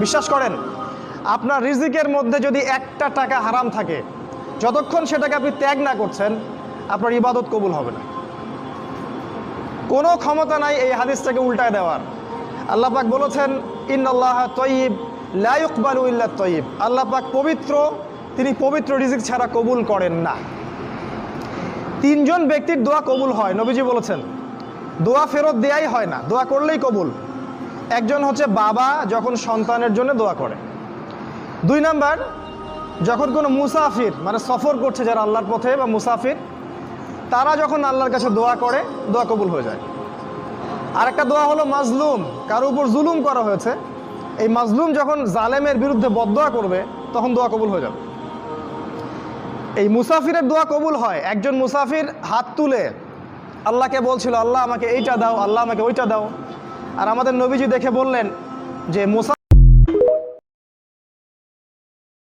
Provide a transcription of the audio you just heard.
বিশ্বাস করেন, আপনার রিজিকের মধ্যে যদি একটা টাকা হারাম থাকে, যতক্ষণ সেটাকে আপনি ত্যাগ না করছেন, আপনার ইবাদত কবুল হবে না। কোনো ক্ষমতা নাই এই হাদিসটাকে উল্টায় দেওয়ার। আল্লাহ পাক বলেছেন, ইন্নাল্লাহা তাইয়্যিব লা ইকবালু ইল্লা তাইয়্যিব। আল্লাহ পাক পবিত্র, তিনি পবিত্র রিজিক ছাড়া কবুল করেন না। তিনজন ব্যক্তির দোয়া কবুল হয়, নবীজি বলেছেন। দোয়া ফেরত দেয়াই হয় না, দোয়া করলেই কবুল। একজন হচ্ছে বাবা যখন সন্তানের জন্য দোয়া করে। 2 নাম্বার, যখন কোনো মুসাফির মানে সফর করছে যারা আল্লাহর পথে বা মুসাফির, তারা যখন আল্লাহর কাছে দোয়া করে, দোয়া কবুল হয়ে যায়। আর একটা দোয়া হলো মাজলুম, কারো উপর জুলুম করা হয়েছে, এই মাজলুম যখন জালেমের বিরুদ্ধে বদদোয়া করবে, তখন দোয়া কবুল হয়ে যাবে। এই মুসাফিরের দোয়া কবুল হয়। একজন মুসাফির হাত তুলে আল্লাহকে বলছিল, আল্লাহ আমাকে এইটা দাও, আল্লাহ আমাকে ওইটা দাও। আর আমাদের নবীজি দেখে বললেন যে